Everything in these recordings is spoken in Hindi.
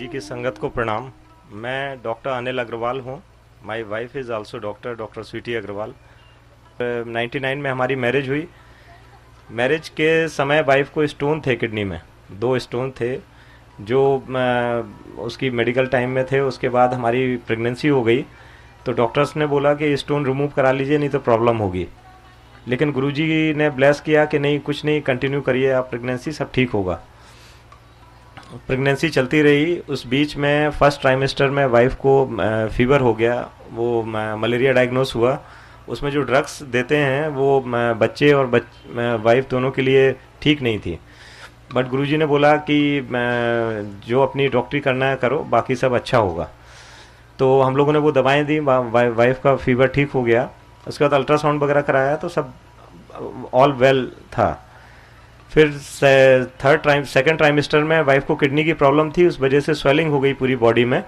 गुरुजी की संगत को प्रणाम। मैं डॉक्टर अनिल अग्रवाल हूँ। My wife is also doctor Sweety Agarwal. 99 में हमारी मैरिज हुई। मैरिज के समय वाइफ को स्टोन थे किडनी में, 2 स्टोन थे जो उसकी मेडिकल टाइम में थे। उसके बाद हमारी प्रेगनेंसी हो गई तो डॉक्टर्स ने बोला कि स्टोन रिमूव करा लीजिए, नहीं तो प्रॉब्लम होगी। लेकिन गुरुजी ने ब्लेस किया कि नहीं, कुछ नहीं, कंटिन्यू करिए आप प्रेगनेंसी, सब ठीक होगा। प्रेगनेंसी चलती रही। उस बीच में फर्स्ट ट्राइमेस्टर में वाइफ को फीवर हो गया, वो मलेरिया डायग्नोस हुआ। उसमें जो ड्रग्स देते हैं वो बच्चे और वाइफ दोनों के लिए ठीक नहीं थी। बट गुरुजी ने बोला कि जो अपनी डॉक्टरी करना है करो, बाकी सब अच्छा होगा। तो हम लोगों ने वो दवाएं दी, वाइफ का फीवर ठीक हो गया। उसके बाद अल्ट्रासाउंड वगैरह कराया तो सब ऑल वेल था। फिर सेकंड ट्राइमेस्टर में वाइफ को किडनी की प्रॉब्लम थी, उस वजह से स्वेलिंग हो गई पूरी बॉडी में।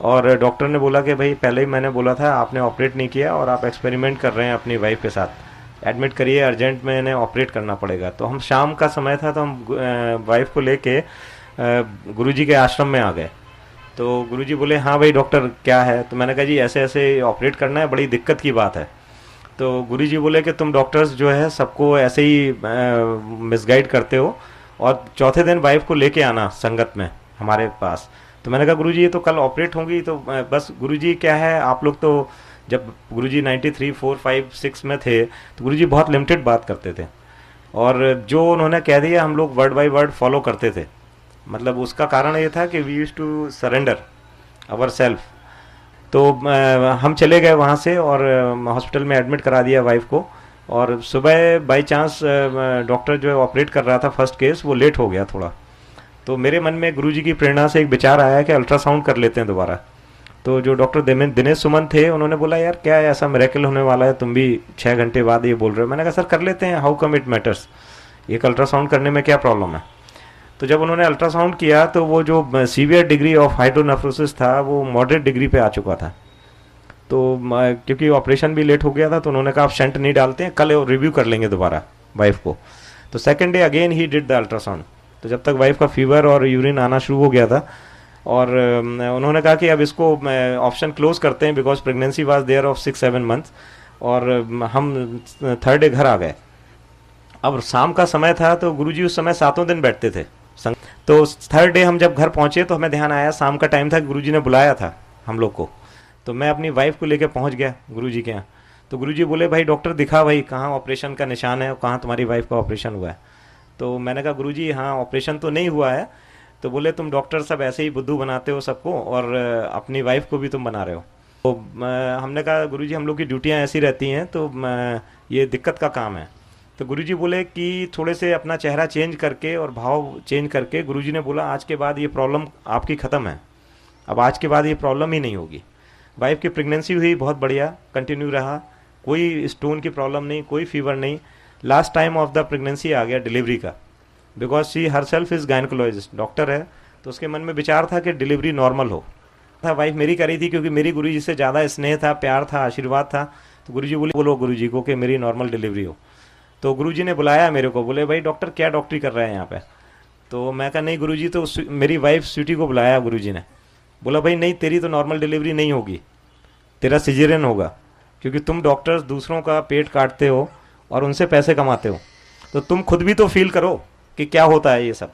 और डॉक्टर ने बोला कि भाई पहले ही मैंने बोला था, आपने ऑपरेट नहीं किया और आप एक्सपेरिमेंट कर रहे हैं अपनी वाइफ के साथ, एडमिट करिए, अर्जेंट में इन्हें ऑपरेट करना पड़ेगा। तो हम शाम का समय था तो हम वाइफ को लेके गुरुजी के आश्रम में आ गए। तो गुरुजी बोले हाँ भाई डॉक्टर क्या है। तो मैंने कहा जी ऐसे ऐसे ऑपरेट करना है, बड़ी दिक्कत की बात है। तो गुरुजी बोले कि तुम डॉक्टर्स जो है सबको ऐसे ही मिसगाइड करते हो, और चौथे दिन वाइफ को लेके आना संगत में हमारे पास। तो मैंने कहा गुरुजी ये तो कल ऑपरेट होंगी। तो बस गुरुजी क्या है, आप लोग तो जब गुरुजी 93, 4, 5, 6 में थे तो गुरुजी बहुत लिमिटेड बात करते थे, और जो उन्होंने कह दिया हम लोग वर्ड बाय वर्ड फॉलो करते थे। मतलब उसका कारण ये था कि we use to surrender our self. तो हम चले गए वहाँ से और हॉस्पिटल में एडमिट करा दिया वाइफ को। और सुबह बाई चांस डॉक्टर जो है ऑपरेट कर रहा था फर्स्ट केस, वो लेट हो गया थोड़ा। तो मेरे मन में गुरुजी की प्रेरणा से एक विचार आया कि अल्ट्रासाउंड कर लेते हैं दोबारा। तो जो डॉक्टर दिनेश सुमन थे उन्होंने बोला यार क्या है, ऐसा मिरेकल होने वाला है, तुम भी 6 घंटे बाद ये बोल रहे हो। मैंने कहा सर कर लेते हैं, हाउ कम इट मैटर्स, एक अल्ट्रासाउंड करने में क्या प्रॉब्लम है। तो जब उन्होंने अल्ट्रासाउंड किया तो वो जो सीवियर डिग्री ऑफ हाइड्रोनेफ्रोसिस था वो मॉडरेट डिग्री पे आ चुका था। तो क्योंकि ऑपरेशन भी लेट हो गया था तो उन्होंने कहा आप शंट नहीं डालते हैं, कल रिव्यू कर लेंगे दोबारा वाइफ को। तो second day again he did the ultrasound. तो जब तक वाइफ का फीवर और यूरिन आना शुरू हो गया था, और उन्होंने कहा कि अब इसको ऑप्शन क्लोज करते हैं because pregnancy was there of 6-7 months. और हम थर्ड डे घर आ गए। अब शाम का समय था तो गुरुजी उस समय 7 दिन बैठते थे। तो थर्ड डे हम जब घर पहुंचे तो हमें ध्यान आया शाम का टाइम था, गुरुजी ने बुलाया था हम लोग को। तो मैं अपनी वाइफ को लेकर पहुंच गया गुरुजी के यहाँ। तो गुरुजी बोले भाई डॉक्टर दिखा भाई कहाँ ऑपरेशन का निशान है और कहाँ तुम्हारी वाइफ का ऑपरेशन हुआ है। तो मैंने कहा गुरुजी हाँ ऑपरेशन तो नहीं हुआ है। तो बोले तुम डॉक्टर सब ऐसे ही बुद्धू बनाते हो सबको, और अपनी वाइफ को भी तुम बना रहे हो। तो हमने कहा गुरुजी हम लोग की ड्यूटियाँ ऐसी रहती हैं, तो ये दिक्कत का काम है। तो गुरुजी बोले कि थोड़े से अपना चेहरा चेंज करके और भाव चेंज करके गुरुजी ने बोला आज के बाद ये प्रॉब्लम आपकी ख़त्म है, अब आज के बाद ये प्रॉब्लम ही नहीं होगी। वाइफ की प्रेगनेंसी हुई बहुत बढ़िया, कंटिन्यू रहा, कोई स्टोन की प्रॉब्लम नहीं, कोई फीवर नहीं। Last time of the pregnancy आ गया डिलीवरी का, because she herself is gynaecologist, doctor है। तो उसके मन में विचार था कि डिलीवरी नॉर्मल हो। था वाइफ मेरी करी थी क्योंकि मेरी गुरुजी से ज़्यादा स्नेह था, प्यार था, आशीर्वाद था। तो गुरुजी बोलो गुरुजी को कि मेरी नॉर्मल डिलीवरी हो। तो गुरुजी ने बुलाया मेरे को, बोले भाई डॉक्टर क्या डॉक्टरी कर रहे हैं यहाँ पे। तो मैं कहा नहीं गुरुजी, तो मेरी वाइफ स्वीटी को बुलाया गुरुजी ने, बोला भाई नहीं तेरी तो नॉर्मल डिलीवरी नहीं होगी, तेरा सिजेरियन होगा, क्योंकि तुम डॉक्टर्स दूसरों का पेट काटते हो और उनसे पैसे कमाते हो, तो तुम खुद भी तो फील करो कि क्या होता है ये सब।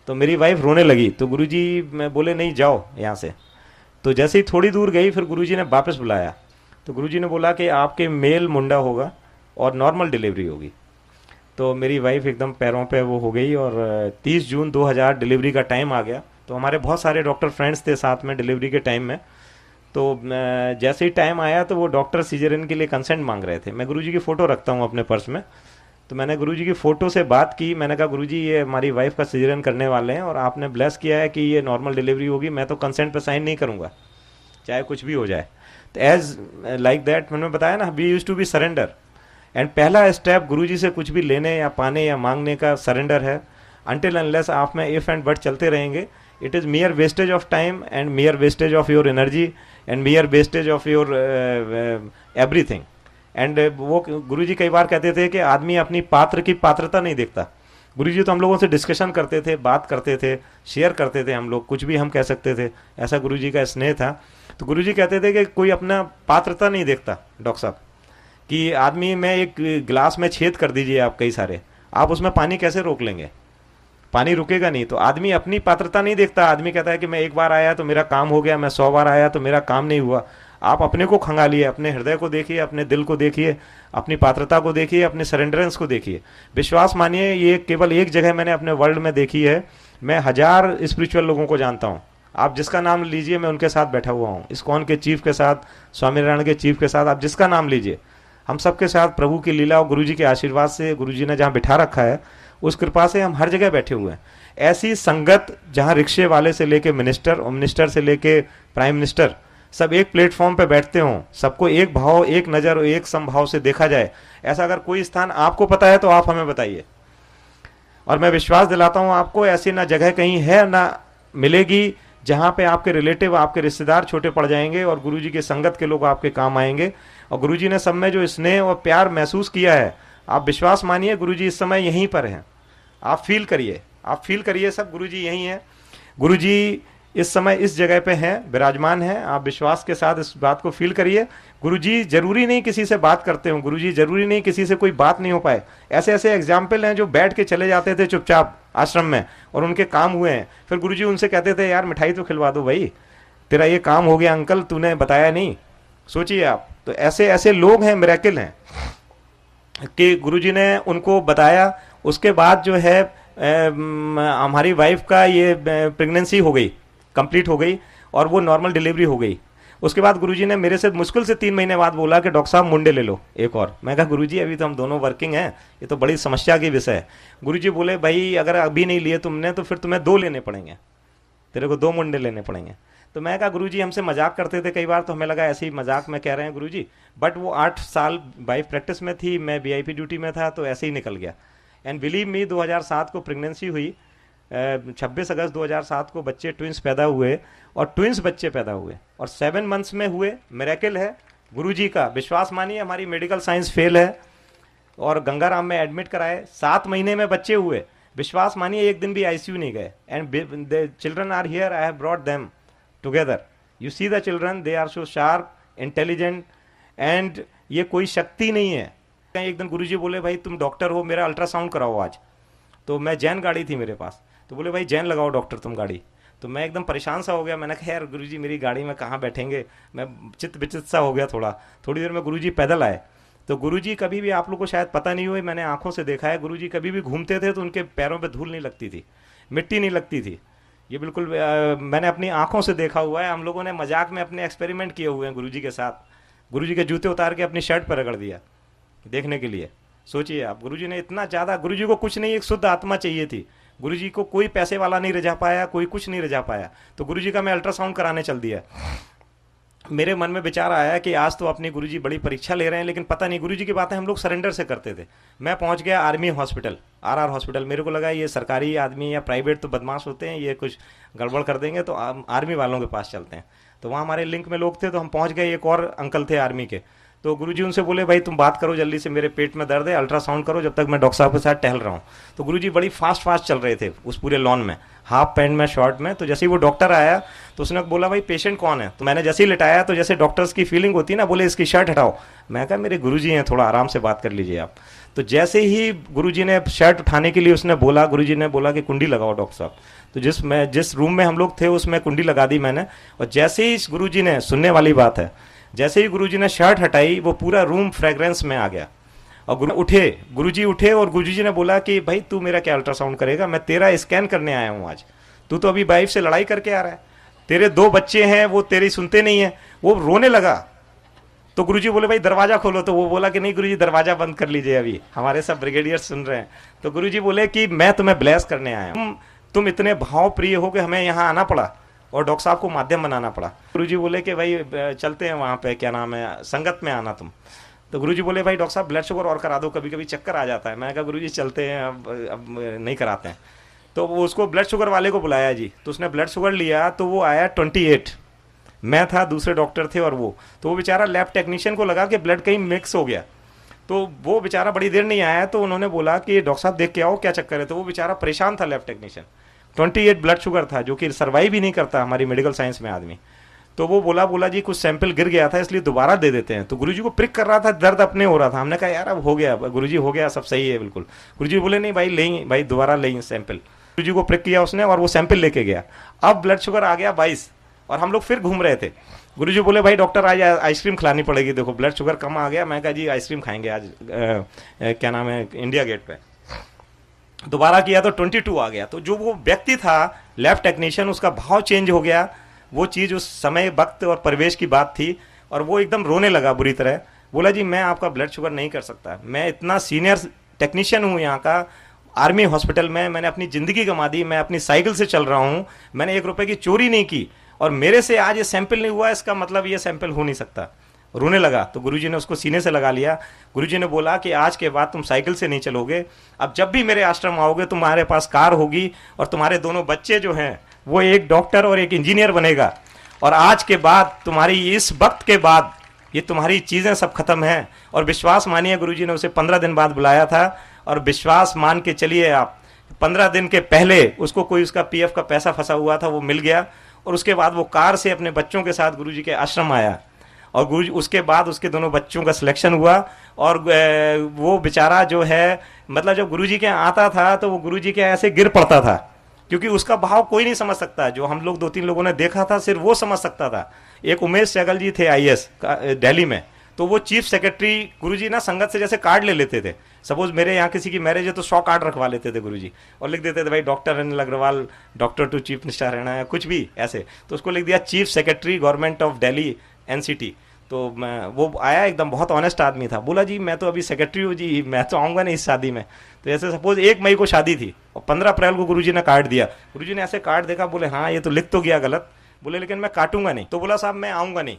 तो मेरी वाइफ रोने लगी। तो गुरुजी मैं बोले नहीं जाओ यहाँ से। तो जैसे ही थोड़ी दूर गई फिर गुरुजी ने वापस बुलाया। तो गुरुजी ने बोला कि आपके मेल मुंडा होगा और नॉर्मल डिलीवरी होगी। तो मेरी वाइफ एकदम पैरों पे वो हो गई, और 30 जून 2000 डिलीवरी का टाइम आ गया। तो हमारे बहुत सारे डॉक्टर फ्रेंड्स थे साथ में डिलीवरी के टाइम में। तो जैसे ही टाइम आया तो वो डॉक्टर सीजरियन के लिए कंसेंट मांग रहे थे। मैं गुरुजी की फ़ोटो रखता हूँ अपने पर्स में। तो मैंने गुरुजी की फ़ोटो से बात की, मैंने कहा गुरुजी ये हमारी वाइफ का सीजरियन करने वाले हैं और आपने ब्लेस किया है कि ये नॉर्मल डिलीवरी होगी, मैं तो कंसेंट पे साइन नहीं करूँगा चाहे कुछ भी हो जाए। तो एज लाइक दैट मैंने बताया ना, we use to be surrender. And पहला स्टेप गुरुजी से कुछ भी लेने या पाने या मांगने का सरेंडर है। अनटिल अनलेस आप में इफ़ एंड बट चलते रहेंगे, it is मियर wastage of time and मियर wastage of your energy and मियर wastage of your everything. And वो गुरुजी कई बार कहते थे कि आदमी अपनी पात्र की पात्रता नहीं देखता, गुरुजी तो हम लोगों से डिस्कशन करते थे, बात करते थे, शेयर करते थे, हम लोग कुछ भी हम कह सकते थे, ऐसा गुरुजी का स्नेह था। तो गुरुजी कहते थे कि कोई अपना पात्रता नहीं देखता डॉक्टर साहब, कि आदमी में एक गिलास में छेद कर दीजिए आप कई सारे, आप उसमें पानी कैसे रोक लेंगे, पानी रुकेगा नहीं। तो आदमी अपनी पात्रता नहीं देखता, आदमी कहता है कि मैं एक बार आया तो मेरा काम हो गया, मैं 100 बार आया तो मेरा काम नहीं हुआ। आप अपने को खंगालिए, अपने हृदय को देखिए, अपने दिल को देखिए, अपनी पात्रता को देखिए, अपने सरेंडरेंस को देखिए। विश्वास मानिए ये केवल एक जगह मैंने अपने वर्ल्ड में देखी है। मैं 1000 स्पिरिचुअल लोगों को जानता हूँ, आप जिसका नाम लीजिए मैं उनके साथ बैठा हुआ हूँ, इस्कॉन के चीफ के साथ, स्वामी नारायण के चीफ के साथ, आप जिसका नाम लीजिए, हम सबके साथ प्रभु की लीला और गुरु जी के आशीर्वाद से, गुरु जी ने जहाँ बिठा रखा है उस कृपा से हम हर जगह बैठे हुए हैं। ऐसी संगत जहाँ रिक्शे वाले से लेके मिनिस्टर और मिनिस्टर से लेके प्राइम मिनिस्टर सब एक प्लेटफॉर्म पे बैठते हों, सबको एक भाव, एक नज़र और एक समभाव से देखा जाए, ऐसा अगर कोई स्थान आपको पता है तो आप हमें बताइए। और मैं विश्वास दिलाता हूँ आपको, ऐसी ना जगह कहीं है ना मिलेगी जहाँ पे आपके रिलेटिव, आपके रिश्तेदार छोटे पड़ जाएंगे और गुरुजी के संगत के लोग आपके काम आएंगे। और गुरुजी ने सब में जो स्नेह और प्यार महसूस किया है, आप विश्वास मानिए गुरुजी इस समय यहीं पर हैं। आप फील करिए, आप फील करिए, सब गुरुजी यहीं हैं। गुरुजी इस समय इस जगह पे हैं, विराजमान हैं। आप विश्वास के साथ इस बात को फील करिए। गुरुजी जरूरी नहीं किसी से बात करते हो, गुरुजी जरूरी नहीं किसी से कोई बात नहीं हो पाए। ऐसे ऐसे एग्जाम्पल हैं जो बैठ के चले जाते थे चुपचाप आश्रम में और उनके काम हुए हैं। फिर गुरुजी उनसे कहते थे यार मिठाई तो खिलवा दो भाई, तेरा ये काम हो गया अंकल, तूने बताया नहीं। सोचिए आप, तो ऐसे ऐसे लोग हैं, मिरेकल हैं कि गुरुजी ने उनको बताया। उसके बाद जो है हमारी वाइफ का ये प्रेगनेंसी हो गई, कंप्लीट हो गई और वो नॉर्मल डिलीवरी हो गई। उसके बाद गुरुजी ने मेरे से मुश्किल से 3 महीने बाद बोला कि डॉक्टर साहब मुंडे ले लो एक और। मैं कहा गुरुजी अभी तो हम दोनों वर्किंग हैं, ये तो बड़ी समस्या की विषय है। गुरुजी बोले भाई अगर अभी नहीं लिए तुमने तो फिर तुम्हें 2 लेने पड़ेंगे, तेरे को 2 मुंडे लेने पड़ेंगे। तो मैं कहा गुरुजी हमसे मजाक करते थे कई बार, तो हमें लगा ऐसे ही मजाक में कह रहे हैं गुरुजी। बट वो 8 साल वाइफ प्रैक्टिस में थी, मैं वीआईपी ड्यूटी में था, तो ऐसे ही निकल गया। एंड बिलीव मी 2007 को प्रेगनेंसी हुई, 26 अगस्त 2007 को बच्चे ट्विंस पैदा हुए और ट्विंस बच्चे पैदा हुए और 7 मंथ्स में हुए। मिरेकल है गुरुजी का, विश्वास मानिए। हमारी मेडिकल साइंस फेल है और गंगाराम में एडमिट कराए, 7 महीने में बच्चे हुए। विश्वास मानिए एक दिन भी आईसीयू नहीं गए। And the children are here, I have brought them together. You see the children, they are so sharp, intelligent, and ये कोई शक्ति नहीं है। एक दिन गुरुजी बोले भाई तुम डॉक्टर हो, मेरा अल्ट्रासाउंड कराओ आज। तो मैं जैन गाड़ी थी मेरे पास, तो बोले भाई जैन लगाओ डॉक्टर तुम गाड़ी। तो मैं एकदम परेशान सा हो गया, मैंने कहा यार गुरुजी मेरी गाड़ी में कहाँ बैठेंगे, मैं चित विचित सा हो गया थोड़ा। थोड़ी देर में गुरुजी पैदल आए। तो गुरुजी कभी भी, आप लोग को शायद पता नहीं हुई, मैंने आंखों से देखा है, गुरुजी कभी भी घूमते थे तो उनके पैरों पे धूल नहीं लगती थी, मिट्टी नहीं लगती थी। ये बिल्कुल मैंने अपनी आंखों से देखा हुआ है। हम लोगों ने मजाक में अपने एक्सपेरिमेंट किए हुए हैं गुरुजी के साथ। गुरुजी के जूते उतार के अपनी शर्ट पर रगड़ दिया देखने के लिए। सोचिए आप, गुरुजी ने इतना ज़्यादा, गुरुजी को कुछ नहीं, एक शुद्ध आत्मा चाहिए थी। गुरुजी को कोई पैसे वाला नहीं रिझा पाया, कोई कुछ नहीं रिझा पाया। तो गुरुजी का मैं अल्ट्रासाउंड कराने चल दिया। मेरे मन में विचार आया कि आज तो अपनी गुरुजी बड़ी परीक्षा ले रहे हैं, लेकिन पता नहीं, गुरुजी की बातें हम लोग सरेंडर से करते थे। मैं पहुंच गया आर्मी हॉस्पिटल, आरआर हॉस्पिटल। मेरे को लगा ये सरकारी आदमी या प्राइवेट तो बदमाश होते हैं, ये कुछ गड़बड़ कर देंगे, तो आर्मी वालों के पास चलते हैं। तो वहाँ हमारे लिंक में लोग थे, तो हम पहुँच गए। एक और अंकल थे आर्मी के, तो गुरुजी उनसे बोले भाई तुम बात करो जल्दी से, मेरे पेट में दर्द है, अल्ट्रासाउंड करो जब तक मैं डॉक्टर साहब के साथ टहल रहा हूँ। तो गुरुजी बड़ी फास्ट चल रहे थे उस पूरे लॉन में, हाफ पैंट में, शॉर्ट में। तो जैसे ही वो डॉक्टर आया तो उसने बोला भाई पेशेंट कौन है। तो मैंने जैसे ही लिटाया, तो जैसे डॉक्टर्स की फीलिंग होती है ना, बोले इसकी शर्ट हटाओ। मैं कहा मेरे गुरुजी हैं, थोड़ा आराम से बात कर लीजिए आप। तो जैसे ही गुरुजी ने शर्ट उठाने के लिए उसने बोला, गुरुजी ने बोला कि कुंडी लगाओ डॉक्टर साहब। तो जिस रूम में हम लोग थे उसमें कुंडी लगा दी मैंने। और जैसे ही गुरुजी ने, सुनने वाली बात है, जैसे ही गुरुजी ने शर्ट हटाई वो पूरा रूम फ्रेग्रेंस में आ गया। और गुरुजी उठे और गुरुजी ने बोला कि भाई तू मेरा क्या अल्ट्रासाउंड करेगा, मैं तेरा स्कैन करने आया हूँ आज। तू तो अभी वाइफ से लड़ाई करके आ रहा है, तेरे 2 बच्चे हैं, वो तेरी सुनते नहीं है। वो रोने लगा। तो गुरुजी बोले भाई दरवाजा खोलो। तो वो बोला कि नहीं गुरुजी दरवाजा बंद कर लीजिए, अभी हमारे सब ब्रिगेडियर सुन रहे हैं। तो गुरुजी बोले कि मैं तुम्हें ब्लेस करने आया हूँ, तुम इतने भाव प्रिय हो कि हमें यहाँ आना पड़ा और डॉक्टर साहब को माध्यम बनाना पड़ा। गुरुजी बोले कि भाई चलते हैं वहाँ पे, क्या नाम है, संगत में आना तुम। तो गुरुजी बोले भाई डॉक्टर साहब ब्लड शुगर और करा दो, कभी कभी चक्कर आ जाता है। मैं कहा गुरुजी चलते हैं, अब नहीं कराते हैं। तो वो उसको ब्लड शुगर वाले को बुलाया जी। तो उसने ब्लड शुगर लिया तो वो आया 28। मैं था, दूसरे डॉक्टर थे और वो। तो वो बेचारा लैब टेक्नीशियन को लगा कि ब्लड कहीं मिक्स हो गया। तो वो बेचारा बड़ी देर नहीं आया, तो उन्होंने बोला कि डॉक्टर साहब देख के आओ क्या चक्कर है। तो वो बेचारा परेशान था, लैब टेक्नीशियन, 28 ब्लड शुगर था, जो कि सर्वाइव ही नहीं करता हमारी मेडिकल साइंस में आदमी। तो वो बोला जी कुछ सैंपल गिर गया था इसलिए दोबारा दे देते हैं। तो गुरुजी को प्रिक कर रहा था, दर्द अपने हो रहा था। हमने कहा यार अब हो गया गुरुजी, हो गया, सब सही है बिल्कुल। गुरुजी बोले नहीं भाई लेंगे, भाई दोबारा लेंगे सैंपल। गुरुजी को प्रिक किया उसने और वो सैंपल लेके गया। अब ब्लड शुगर आ गया 22 और हम लोग फिर घूम रहे थे। गुरुजी बोले भाई डॉक्टर आज आइसक्रीम खिलानी पड़ेगी, देखो ब्लड शुगर कम आ गया। मैं कहा जी आइसक्रीम खाएंगे आज क्या नाम है इंडिया गेट पे। दोबारा किया तो 22 आ गया। तो जो वो व्यक्ति था लैब टेक्नीशियन, उसका भाव चेंज हो गया। वो चीज़ उस समय वक्त और परिवेश की बात थी और वो एकदम रोने लगा बुरी तरह। बोला जी मैं आपका ब्लड शुगर नहीं कर सकता, मैं इतना सीनियर टेक्नीशियन हूँ यहाँ का, आर्मी हॉस्पिटल में मैंने अपनी ज़िंदगी गंवा दी, मैं अपनी साइकिल से चल रहा हूँ, मैंने 1 रुपए की चोरी नहीं की और मेरे से आज ये सैंपल नहीं हुआ, इसका मतलब ये सैंपल हो नहीं सकता। रोने लगा। तो गुरुजी ने उसको सीने से लगा लिया। गुरुजी ने बोला कि आज के बाद तुम साइकिल से नहीं चलोगे, अब जब भी मेरे आश्रम आओगे तुम्हारे पास कार होगी और तुम्हारे दोनों बच्चे जो हैं वो एक डॉक्टर और एक इंजीनियर बनेगा। और आज के बाद तुम्हारी इस वक्त के बाद ये तुम्हारी चीज़ें सब खत्म हैं। और विश्वास मानिए गुरुजी ने उसे 15 दिन बाद बुलाया था और विश्वास मान के चलिए आप 15 दिन के पहले उसको कोई उसका पीएफ का पैसा फंसा हुआ था वो मिल गया। और उसके बाद वो कार से अपने बच्चों के साथ गुरुजी के आश्रम आया और गुरुजी उसके बाद उसके दोनों बच्चों का सिलेक्शन हुआ। और वो बेचारा जो है मतलब जब गुरुजी के यहाँ आता था तो वो गुरुजी के ऐसे गिर पड़ता था, क्योंकि उसका भाव कोई नहीं समझ सकता। जो हम लोग 2-3 लोगों ने देखा था सिर्फ वो समझ सकता था। एक उमेश सहगल जी थे आईएएस दिल्ली में, तो वो चीफ सेक्रेटरी गुरुजी ना संगत से जैसे कार्ड ले लेते थे। सपोज मेरे यहाँ किसी की मैरिज है तो 100 कार्ड रखवा लेते थे गुरुजी और लिख देते थे भाई doctor Anil Agarwal, doctor to chief minister रहना है कुछ भी ऐसे। तो उसको लिख दिया chief secretary government of Delhi NCT. तो मैं वो आया एकदम बहुत ऑनेस्ट आदमी था, बोला जी मैं तो अभी सेक्रेटरी हूँ जी, मैं तो आऊँगा नहीं इस शादी में। तो ऐसे सपोज 1 मई को शादी थी और 15 अप्रैल को गुरुजी ने कार्ड दिया। गुरुजी ने ऐसे कार्ड देखा, बोले हाँ ये तो लिख तो गया गलत, बोले लेकिन मैं काटूंगा नहीं। तो बोला साहब मैं आऊँगा नहीं,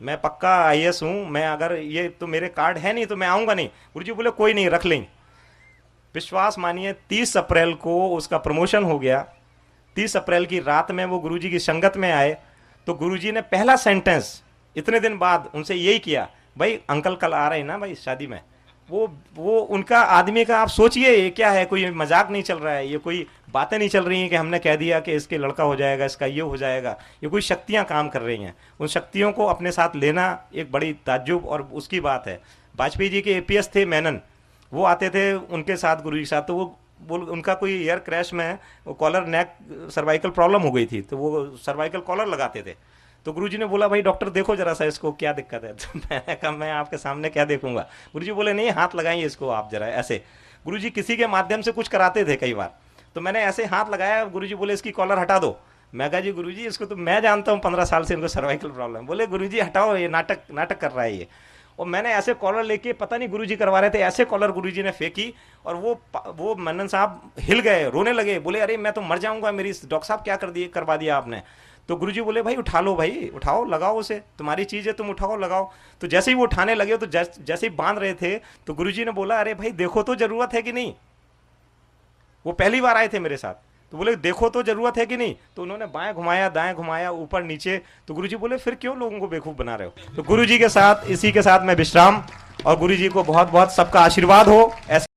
मैं पक्का आईएएस हूँ, मैं अगर ये तो मेरे कार्ड है नहीं तो मैं आऊँगा नहीं। गुरुजी बोले कोई नहीं रख लेंगे। विश्वास मानिए 30 अप्रैल को उसका प्रमोशन हो गया। 30 अप्रैल की रात में वो गुरुजी की संगत में आए तो गुरुजी ने पहला सेंटेंस इतने दिन बाद उनसे यही किया, भाई अंकल कल आ रहे हैं ना भाई शादी में। वो उनका आदमी का आप सोचिए ये क्या है, कोई मजाक नहीं चल रहा है, ये कोई बातें नहीं चल रही हैं कि हमने कह दिया कि इसके लड़का हो जाएगा, इसका ये हो जाएगा। ये कोई शक्तियां काम कर रही हैं। उन शक्तियों को अपने साथ लेना एक बड़ी ताज्जुब और उसकी बात है। वाजपेयी जी के एपीएस थे मेनन, वो आते थे उनके साथ गुरु जी के साथ, तो वो उनका कोई एयर क्रैश में वो कॉलर नेक सर्वाइकल प्रॉब्लम हो गई थी, तो वो सर्वाइकल कॉलर लगाते थे। तो गुरुजी ने बोला भाई डॉक्टर देखो जरा सा इसको क्या दिक्कत है। तो मैंने कहा मैं आपके सामने क्या देखूंगा। गुरुजी बोले नहीं हाथ लगाइए इसको आप जरा ऐसे। गुरुजी किसी के माध्यम से कुछ कराते थे कई बार, तो मैंने ऐसे हाथ लगाया, गुरुजी बोले इसकी कॉलर हटा दो। मैं कहा जी गुरुजी इसको तो मैं जानता हूँ 15 साल से इनको सर्वाइकल प्रॉब्लम। बोले गुरुजी हटाओ ये नाटक कर रहा है ये। और मैंने ऐसे कॉलर लेके पता नहीं गुरुजी करवा रहे थे, ऐसे कॉलर गुरुजी ने फेंकी और वो मन्नन साहब हिल गए, रोने लगे, बोले अरे मैं तो मर जाऊंगा, मेरी डॉक्टर साहब क्या करवा दिया आपने। तो गुरुजी बोले भाई उठा लो, भाई उठाओ लगाओ उसे, तुम्हारी चीज़ है तुम उठाओ लगाओ। तो जैसे ही वो उठाने लगे तो जैसे ही बांध रहे थे तो गुरुजी ने बोला अरे भाई देखो तो जरूरत है कि नहीं। वो पहली बार आए थे मेरे साथ, तो बोले देखो तो जरूरत है कि नहीं। तो उन्होंने बाएं घुमाया दाएं घुमाया ऊपर नीचे। तो गुरुजी बोले फिर क्यों लोगों को बेवकूफ बना रहे हो। तो गुरुजी के साथ इसी के साथ मैं विश्राम, और गुरुजी को बहुत बहुत सबका आशीर्वाद हो। ऐसे